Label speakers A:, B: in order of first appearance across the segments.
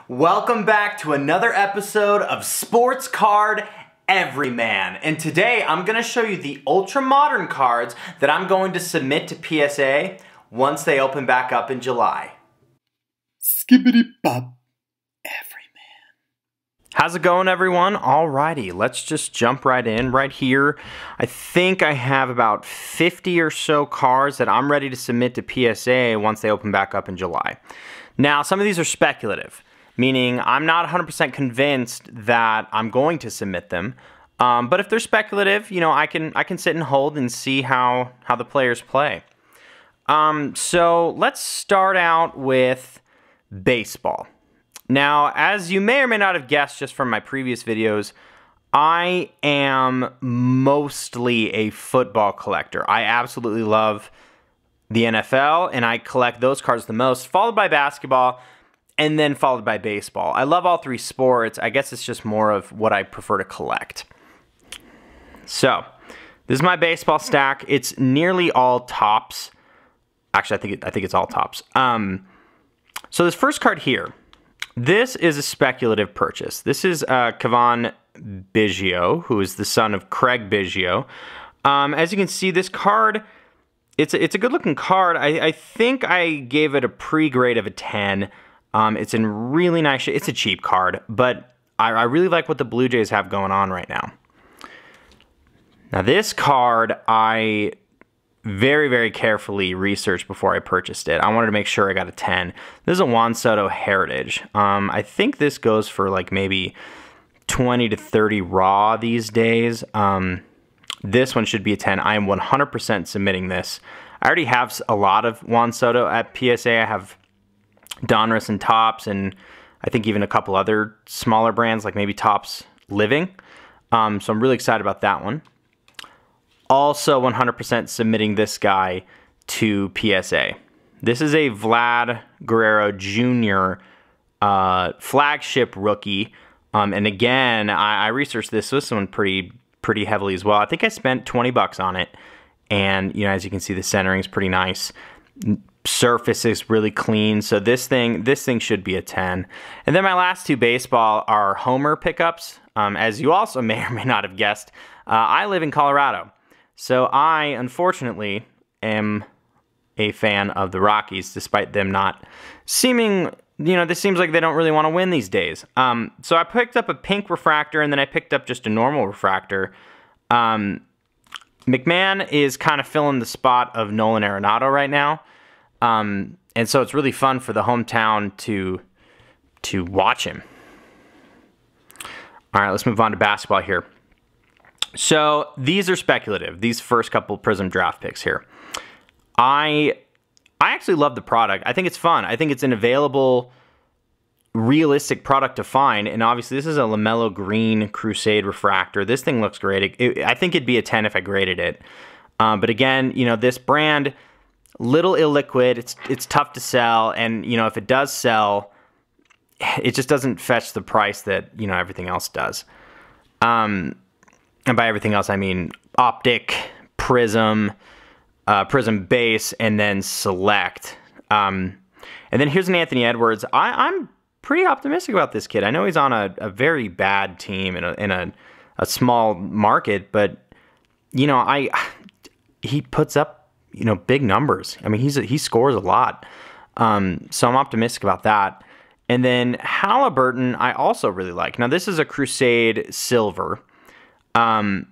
A: Welcome back to another episode of Sports Card Everyman. And today I'm going to show you the ultra modern cards that I'm going to submit to PSA once they open back up in July.
B: Skibbity bop, Everyman.
A: How's it going, everyone? Alrighty, let's just jump right in right here. I think I have about 50 or so cards that I'm ready to submit to PSA once they open back up in July. Now, some of these are speculative, meaning I'm not 100% convinced that I'm going to submit them. But if they're speculative, you know, I can sit and hold and see how the players play. So let's start out with baseball. Now, as you may or may not have guessed just from my previous videos, I am mostly a football collector. I absolutely love the NFL, and I collect those cards the most, followed by basketball, and then followed by baseball. I love all three sports. I guess it's just more of what I prefer to collect. So, this is my baseball stack. It's nearly all tops. Actually, I think it's all tops. So this first card here, this is a speculative purchase. This is Cavan Biggio, who is the son of Craig Biggio. As you can see, this card, it's a good-looking card. I think I gave it a pre-grade of a 10. It's in really nice shape. It's a cheap card, but I really like what the Blue Jays have going on right now. Now, this card, I very, very carefully researched before I purchased it. I wanted to make sure I got a 10. This is a Juan Soto Heritage. I think this goes for like maybe 20 to 30 raw these days. This one should be a 10. I am 100% submitting this. I already have a lot of Juan Soto at PSA. I have Donruss and Topps, and I think even a couple other smaller brands, like maybe Topps Living. So I'm really excited about that one. Also 100% submitting this guy to PSA. This is a Vlad Guerrero Jr. Flagship rookie. And again, I researched this one pretty heavily as well. I think I spent 20 bucks on it. And, you know, as you can see, the centering is pretty nice. Surface is really clean, so this thing should be a 10. And then my last two baseball are Homer pickups. As you also may or may not have guessed, I live in Colorado, so I unfortunately am a fan of the Rockies, despite them not seeming, you know, this seems like they don't really want to win these days. So I picked up a pink refractor, and then I picked up just a normal refractor. McMahon is kind of filling the spot of Nolan Arenado right now. And so it's really fun for the hometown to watch him. All right, let's move on to basketball here. So these are speculative, these first couple Prism draft picks here. I actually love the product. I think it's fun. I think it's an available, realistic product to find. And obviously this is a LaMelo Green Crusade refractor. This thing looks great. I think it'd be a 10 if I graded it. But again, you know, this brand, little illiquid, it's tough to sell, and you know, if it does sell, it just doesn't fetch the price that, you know, everything else does. And by everything else I mean Optic, Prism, Prism Base, and then Select. And then here's an Anthony Edwards. I'm pretty optimistic about this kid. I know he's on a very bad team in a small market, but you know, he puts up, you know, big numbers. I mean, he scores a lot. So I'm optimistic about that. And then Halliburton, I also really like. Now, this is a Crusade Silver. I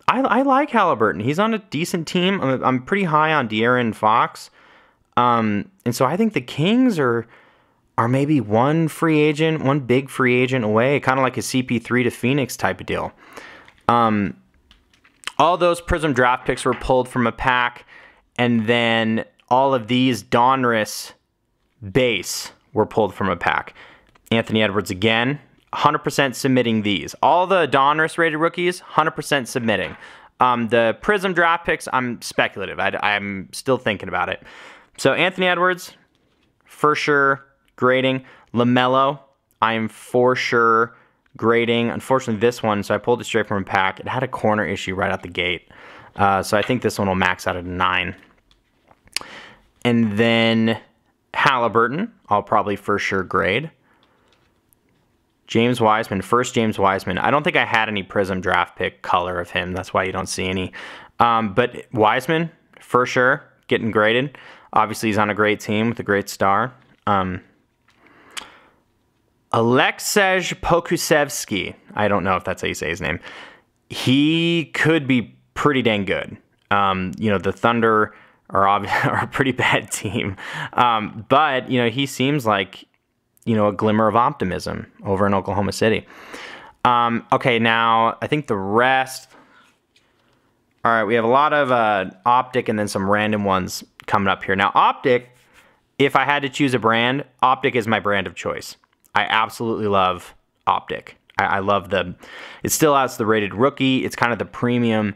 A: like Halliburton. He's on a decent team. I'm pretty high on De'Aaron Fox. And so I think the Kings are maybe one big free agent away, kind of like a CP3 to Phoenix type of deal. All those Prism draft picks were pulled from a pack. And then all of these Donruss base were pulled from a pack. Anthony Edwards again, 100% submitting these. All the Donruss rated rookies, 100% submitting. The Prism draft picks, I'm speculative. I'm still thinking about it. So Anthony Edwards, for sure, grading. LaMelo, I am for sure grading. Unfortunately, this one, so I pulled it straight from a pack. It had a corner issue right out the gate. So I think this one will max out at a 9. And then Halliburton, I'll probably for sure grade. James Wiseman, first James Wiseman. I don't think I had any Prism draft pick color of him. That's why you don't see any. But Wiseman, for sure, getting graded. Obviously, he's on a great team with a great star. Aleksej Pokusevski. I don't know if that's how you say his name. He could be pretty dang good. The Thunder are a pretty bad team. But, he seems like, a glimmer of optimism over in Oklahoma City. Okay, now I think the rest. All right, we have a lot of Optic and then some random ones coming up here. Now, Optic, if I had to choose a brand, Optic is my brand of choice. I absolutely love Optic. I love it still has the rated rookie. It's kind of the premium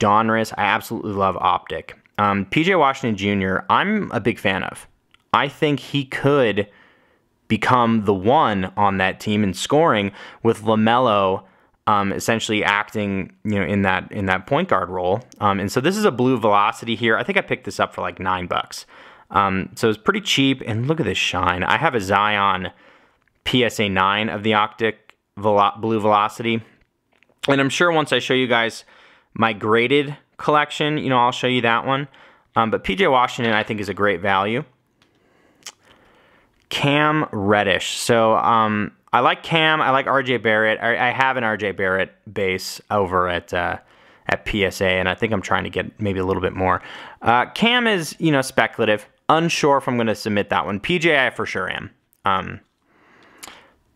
A: Donruss. I absolutely love Optic. PJ Washington Jr., I'm a big fan of. I think he could become the one on that team in scoring with LaMelo essentially acting, in that point guard role. And so this is a blue velocity here. I think I picked this up for like $9. So it's pretty cheap. And look at this shine. I have a Zion PSA 9 of the Optic blue velocity. And I'm sure once I show you guys my graded collection, I'll show you that one. But PJ Washington, I think, is a great value. Cam Reddish. So I like Cam. I like RJ Barrett. I have an RJ Barrett base over at PSA, and I think I'm trying to get maybe a little bit more. Cam is, speculative. Unsure if I'm going to submit that one. PJ, I for sure am.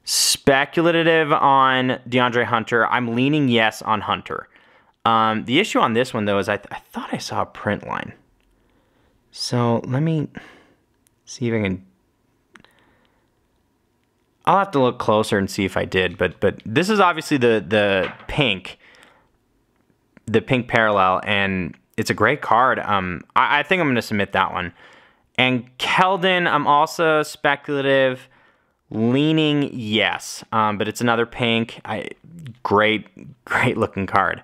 A: Speculative on DeAndre Hunter. I'm leaning yes on Hunter. The issue on this one, though, is I thought I saw a print line. So let me see if I can. I'll have to look closer and see if I did, but this is obviously the pink parallel, and it's a great card. I think I'm going to submit that one. And Keldon, I'm also speculative, leaning yes, but it's another pink. Great looking card.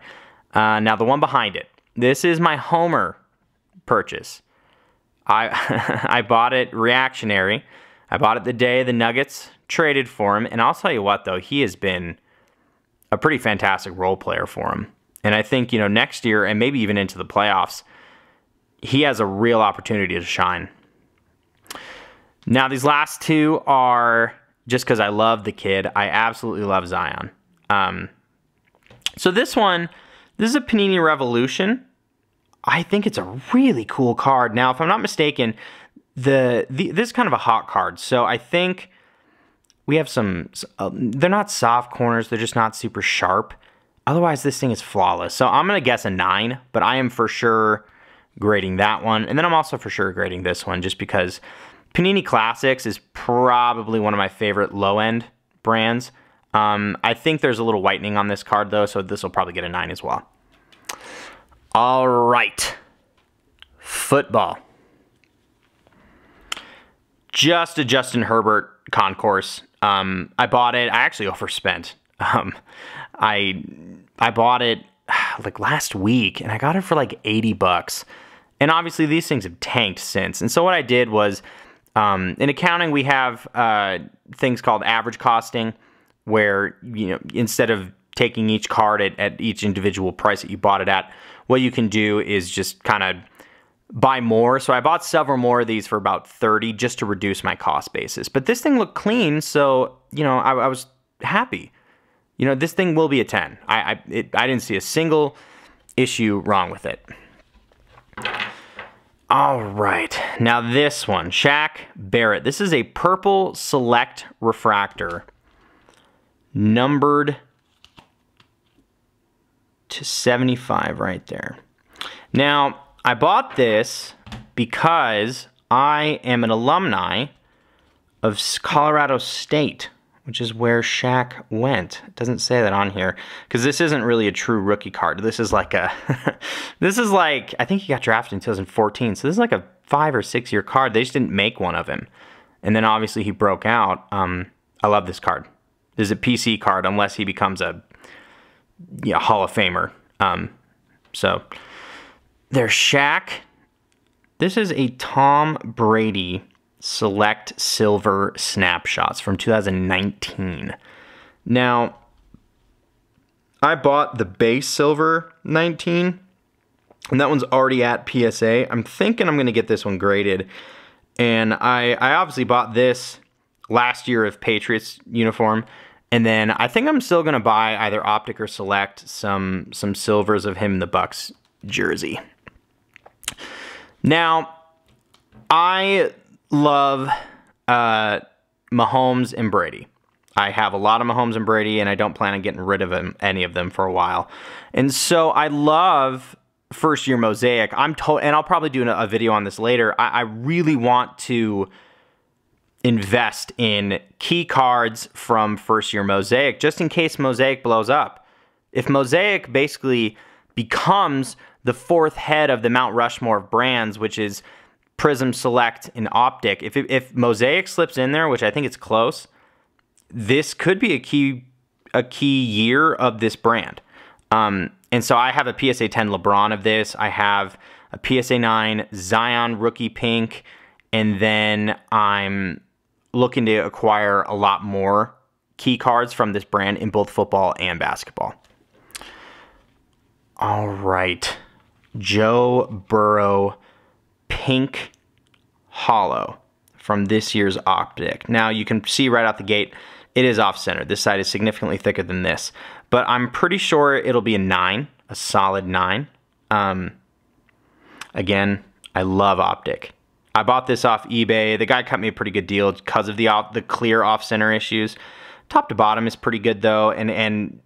A: Now the one behind it. This is my Homer purchase. I bought it reactionary. I bought it the day the Nuggets traded for him, and I'll tell you what, though, he has been a pretty fantastic role player for him. And I think, next year and maybe even into the playoffs, he has a real opportunity to shine. Now, these last two are just because I love the kid. I absolutely love Zion. So this is a Panini Revolution. I think it's a really cool card. Now, if I'm not mistaken, this is kind of a hot card. So I think we have some, they're not soft corners. They're just not super sharp. Otherwise, this thing is flawless. So I'm going to guess a 9, but I am for sure grading that one. And then I'm also for sure grading this one just because Panini Classics is probably one of my favorite low-end brands. I think there's a little whitening on this card, though, so this will probably get a 9 as well. All right. Football. Just a Justin Herbert concourse. I bought it. I actually overspent. I bought it like last week, and I got it for like $80. And obviously, these things have tanked since. And so what I did was, in accounting, we have things called average costing, where instead of taking each card at each individual price that you bought it at, what you can do is just kind of buy more. So I bought several more of these for about $30 just to reduce my cost basis. But this thing looked clean, so I was happy. This thing will be a 10. I didn't see a single issue wrong with it. All right, now this one, Shaq Barrett. This is a purple select refractor, numbered to 75 right there. Now, I bought this because I am an alumni of Colorado State, which is where Shaq went. It doesn't say that on here because this isn't really a true rookie card. This is like a, I think he got drafted in 2014. So this is like a 5 or 6 year card. They just didn't make one of him. And then obviously he broke out. I love this card. This is a PC card unless he becomes a Hall of Famer. So there's Shaq. This is a Tom Brady Select Silver Snapshots from 2019. Now, I bought the base silver 19, and that one's already at PSA. I'm thinking I'm going to get this one graded. And I obviously bought this last year of Patriots uniform. And then I think I'm still going to buy either Optic or Select some silvers of him in the Bucks jersey. Now, I love Mahomes and Brady. I have a lot of Mahomes and Brady, and I don't plan on getting rid of any of them for a while. And so I love first year Mosaic. And I'll probably do a video on this later. I really want to invest in key cards from first year Mosaic, just in case Mosaic blows up. If Mosaic basically becomes the fourth head of the Mount Rushmore of brands, which is Prism, Select, and Optic, if Mosaic slips in there, which I think it's close, this could be a key year of this brand. And so I have a PSA 10 LeBron of this. I have a PSA 9 Zion Rookie Pink. And then I'm looking to acquire a lot more key cards from this brand in both football and basketball. All right. Joe Burrow Pink Hollow from this year's Optic. Now you can see right out the gate, it is off-center. This side is significantly thicker than this. But I'm pretty sure it'll be a 9, a solid 9. Again, I love Optic. I bought this off eBay. The guy cut me a pretty good deal because of the clear off-center issues. Top to bottom is pretty good though, and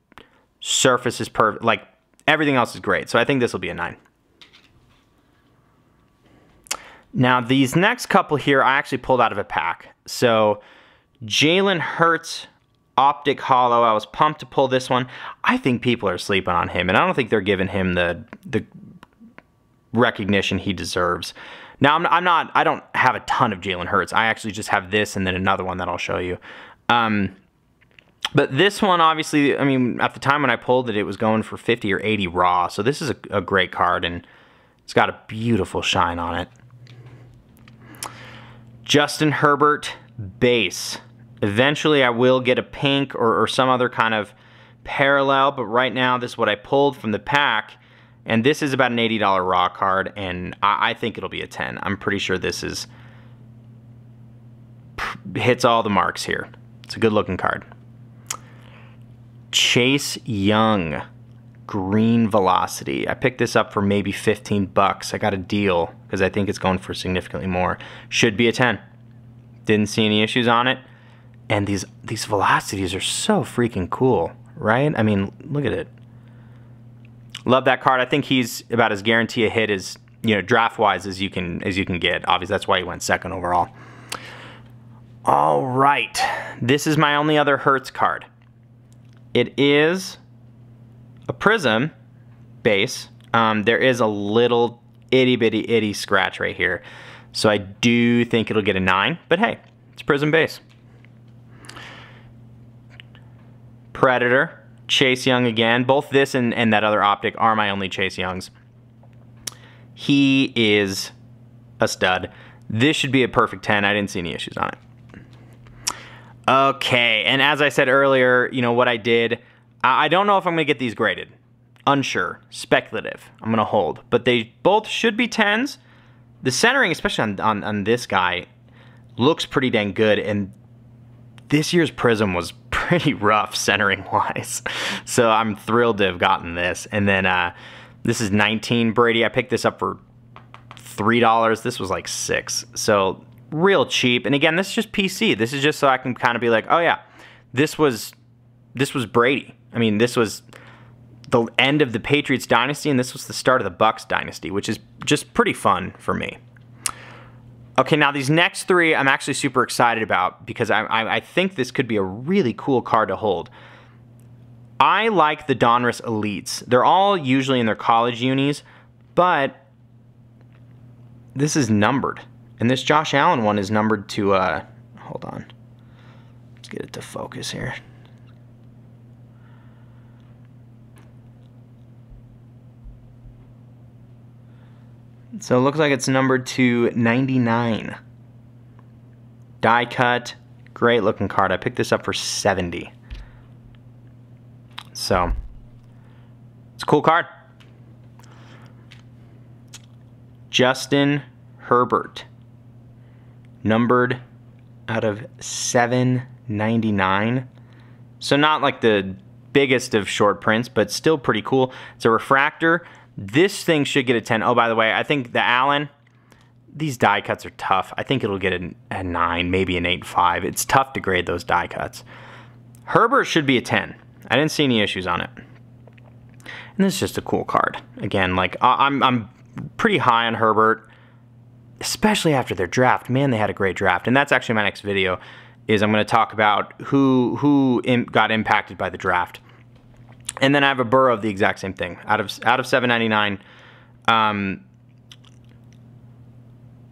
A: surface is perfect. Like, everything else is great. So I think this will be a 9. Now, these next couple here, I actually pulled out of a pack. So, Jalen Hurts Optic Hollow. I was pumped to pull this one. I think people are sleeping on him, and I don't think they're giving him the recognition he deserves. Now, I don't have a ton of Jalen Hurts. I actually just have this and then another one that I'll show you. But this one, obviously, I mean, at the time when I pulled it, it was going for 50 or 80 raw. So this is a great card, and it's got a beautiful shine on it. Justin Herbert base. Eventually, I will get a pink or some other kind of parallel, but right now, this is what I pulled from the pack, and this is about an $80 raw card, and I think it'll be a 10. I'm pretty sure this hits all the marks here. It's a good-looking card. Chase Young, Green Velocity. I picked this up for maybe 15 bucks. I got a deal because I think it's going for significantly more. Should be a 10. Didn't see any issues on it. And these velocities are so freaking cool, right? I mean, look at it. Love that card. I think he's about as guaranteed a hit as, you know, draft-wise as you can get. Obviously, that's why he went second overall. All right. This is my only other Hurts card. It is a Prism base. There is a little itty-bitty scratch right here. So I do think it'll get a 9. But hey, it's Prism base. Predator, Chase Young again. Both this and that other Optic are my only Chase Youngs. He is a stud. This should be a perfect 10. I didn't see any issues on it. Okay, and as I said earlier, you know what I did. I don't know if I'm going to get these graded. Unsure. Speculative. I'm going to hold. But they both should be 10s. The centering, especially on this guy, looks pretty dang good. And this year's Prism was pretty rough centering-wise. So I'm thrilled to have gotten this. And then this is 19 Brady. I picked this up for $3. This was like $6. So real cheap. And again, this is just PC. This is just so I can kind of be like, oh yeah, this was Brady. I mean, this was the end of the Patriots dynasty, and this was the start of the Bucks dynasty, which is just pretty fun for me. Okay, now these next three I'm actually super excited about because I think this could be a really cool card to hold. I like the Donruss Elites. They're all usually in their college unis, but this is numbered. And this Josh Allen one is numbered to, hold on. Let's get it to focus here. So it looks like it's numbered to 99. Die cut, great looking card. I picked this up for 70. So, it's a cool card. Justin Herbert, numbered out of 799. So not like the biggest of short prints, but still pretty cool. It's a refractor. This thing should get a 10. Oh, by the way, I think the Allen, these die cuts are tough. I think it'll get a 9, maybe an 8.5. It's tough to grade those die cuts. Herbert should be a 10. I didn't see any issues on it. And this is just a cool card. Again, like I'm pretty high on Herbert, especially after their draft. Man, they had a great draft. And that's actually my next video, is I'm going to talk about who got impacted by the draft. And then I have a Burrow of the exact same thing. Out of 799.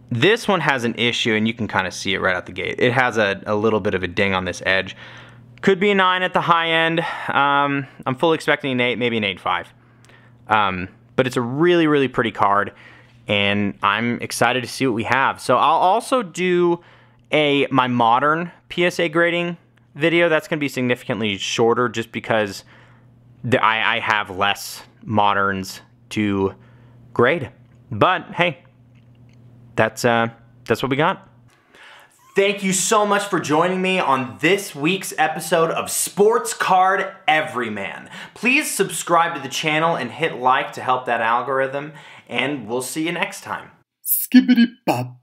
A: This one has an issue, and you can kind of see it right out the gate. It has a little bit of a ding on this edge. Could be a 9 at the high end. I'm fully expecting an 8, maybe an 8.5. But it's a really, really pretty card, and I'm excited to see what we have. So I'll also do my modern PSA grading video. That's going to be significantly shorter just because I have less moderns to grade. But hey, that's what we got. Thank you so much for joining me on this week's episode of Sports Card Everyman. Please subscribe to the channel and hit like to help that algorithm, and we'll see you next time.
B: Skibbity bop.